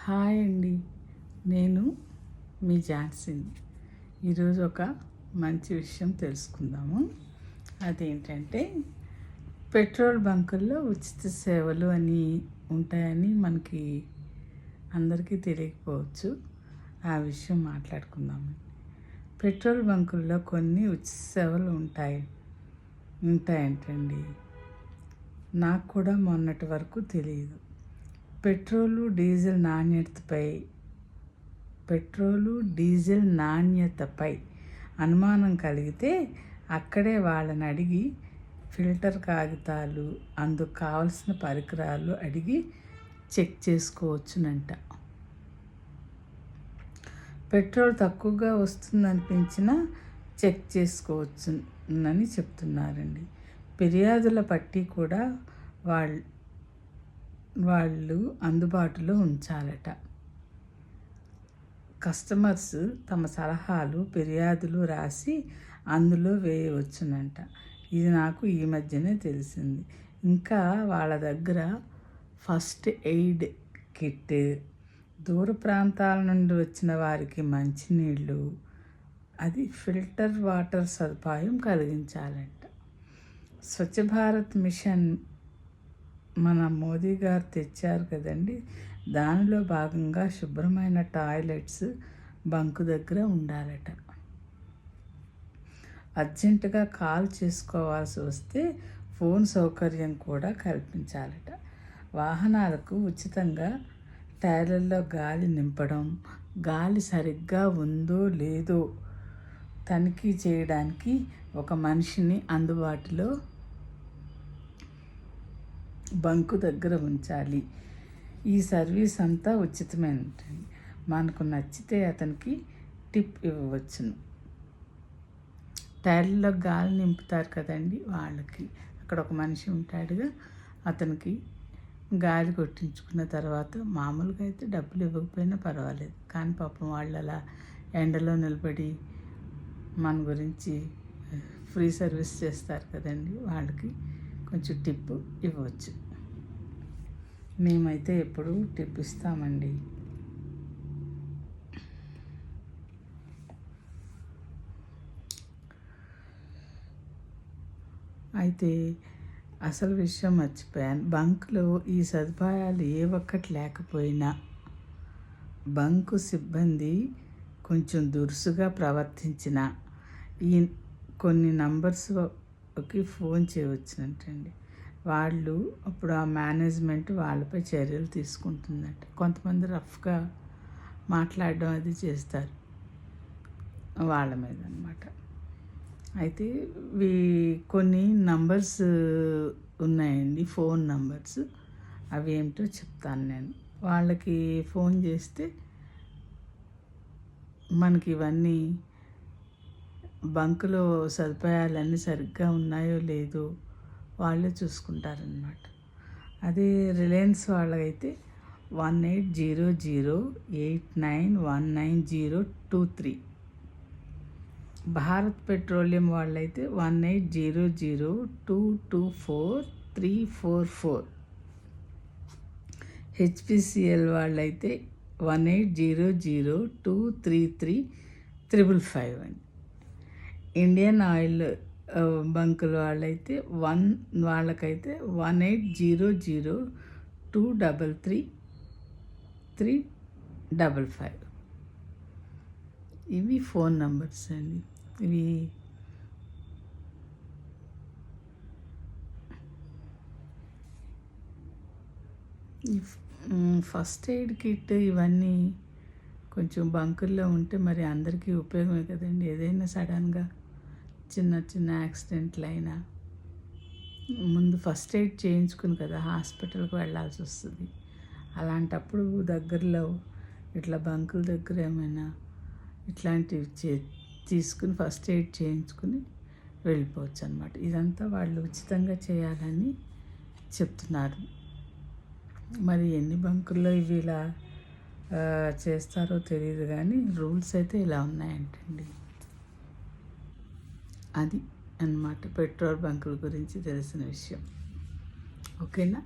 Hi అండి, నేను మీ ఝాన్సీని. ఈరోజు ఒక మంచి విషయం తెలుసుకుందాము. అదేంటంటే పెట్రోల్ బంకుల్లో ఉచిత సేవలు అని ఉంటాయని మనకి అందరికీ తెలియకపోవచ్చు. ఆ విషయం మాట్లాడుకుందాము. పెట్రోల్ బంకుల్లో కొన్ని ఉచిత సేవలు ఉంటాయంటండి. నాకు కూడా మొన్నటి వరకు తెలియదు. పెట్రోలు డీజిల్ నాణ్యతపై అనుమానం కలిగితే అక్కడే వాళ్ళని అడిగి ఫిల్టర్ కాగితాలు, అందుకు కావలసిన పరికరాలు అడిగి చెక్ చేసుకోవచ్చునంట. పెట్రోల్ తక్కువగా వస్తుందనిపించినా చెక్ చేసుకోవచ్చునని చెప్తున్నారండి. ఫిర్యాదుల పట్టీ కూడా వాళ్ళు అందుబాటులో ఉంచాలట. కస్టమర్స్ తమ సలహాలు, ఫిర్యాదులు రాసి అందులో వేయవచ్చునంట. ఇది నాకు ఈ మధ్యనే తెలిసింది. ఇంకా వాళ్ళ దగ్గర ఫస్ట్ ఎయిడ్ కిట్, దూర ప్రాంతాల నుండి వచ్చిన వారికి మంచినీళ్ళు, అది ఫిల్టర్ వాటర్ సదుపాయం కలిగించాలంట. స్వచ్ఛ భారత్ మిషన్ మన మోదీ గారు తెచ్చారు కదండి. దానిలో భాగంగా శుభ్రమైన టాయిలెట్స్ బంకు దగ్గర ఉండాలట. అర్జెంటుగా కాల్ చేసుకోవాల్సి వస్తే ఫోన్ సౌకర్యం కూడా కల్పించాలట. వాహనాలకు ఉచితంగా టైర్లలో గాలి నింపడం, గాలి సరిగ్గా ఉందో లేదో తనిఖీ చేయడానికి ఒక మనిషిని అందుబాటులో బంకు దగ్గర ఉంచాలి. ఈ సర్వీస్ అంతా ఉచితమేనంటండి. మనకు నచ్చితే అతనికి టిప్ ఇవ్వవచ్చును. టైర్లలో గాలి నింపుతారు కదండి, వాళ్ళకి అక్కడ ఒక మనిషి ఉంటాడుగా, అతనికి గాలి కొట్టించుకున్న తర్వాత మామూలుగా అయితే డబ్బులు ఇవ్వకపోయినా పర్వాలేదు, కానీ పాపం వాళ్ళు అలా ఎండలో నిలబడి మన గురించి ఫ్రీ సర్వీస్ చేస్తారు కదండి, వాళ్ళకి కొంచెం టిప్ ఇవ్వచ్చు. మేమైతే ఎప్పుడు టిప్ ఇస్తామండి. అయితే అసలు విషయం మర్చిపోయాను. బంకులో ఈ సదుపాయాలు ఏ ఒక్కటి లేకపోయినా బంకు సిబ్బంది కొంచెం దురుసుగా ప్రవర్తించిన ఈ కొన్ని నంబర్స్కి ఫోన్ చేయవచ్చునంటండి. వాళ్ళు అప్పుడు ఆ మేనేజ్మెంట్ వాళ్ళపై చర్యలు తీసుకుంటుందంట. కొంతమంది రఫ్గా మాట్లాడడం అది చేస్తారు వాళ్ళ మీద అన్నమాట. అయితే కొన్ని నంబర్స్ ఉన్నాయండి, ఫోన్ నంబర్స్. అవి ఏమిటో చెప్తాను నేను. వాళ్ళకి ఫోన్ చేస్తే మనకి ఇవన్నీ బంకులో సదుపాయాలన్నీ సరిగ్గా ఉన్నాయో లేదో వాళ్ళే చూసుకుంటారనమాట. అదే రిలయన్స్ వాళ్ళకైతే 180089190023, భారత్ పెట్రోలియం వాళ్ళైతే 1800224344, హెచ్పిసిఎల్ వాళ్ళైతే 1800233555 అని. ఇండియన్ ఆయిల్ బంకుల వాళ్ళైతే వాళ్ళకైతే 1800233355. ఇవి ఫోన్ నంబర్స్ అండి. ఇవి ఫస్ట్ ఎయిడ్ కిట్ ఇవన్నీ కొంచెం బంకుల్లో ఉంటే మరి అందరికీ ఉపయోగమే కదండి. ఏదైనా సడన్గా చిన్న చిన్న యాక్సిడెంట్లు అయినా ముందు ఫస్ట్ ఎయిడ్ చేయించుకుని కదా హాస్పిటల్కి వెళ్ళాల్సి వస్తుంది. అలాంటప్పుడు దగ్గరలో ఇట్లా బంకుల దగ్గర ఏమైనా ఇట్లాంటివి తీసుకుని ఫస్ట్ ఎయిడ్ చేయించుకుని వెళ్ళిపోవచ్చు అన్నమాట. ఇదంతా వాళ్ళు ఉచితంగా చేయాలని చెప్తున్నారు. మరి ఎన్ని బంకుల్లో ఇవి ఇలా చేస్తారో తెలియదు, కానీ రూల్స్ అయితే ఇలా ఉన్నాయంటండి. అది అన్నమాట పెట్రోల్ బంకుల గురించి తెలిసిన విషయం. ఓకేనా?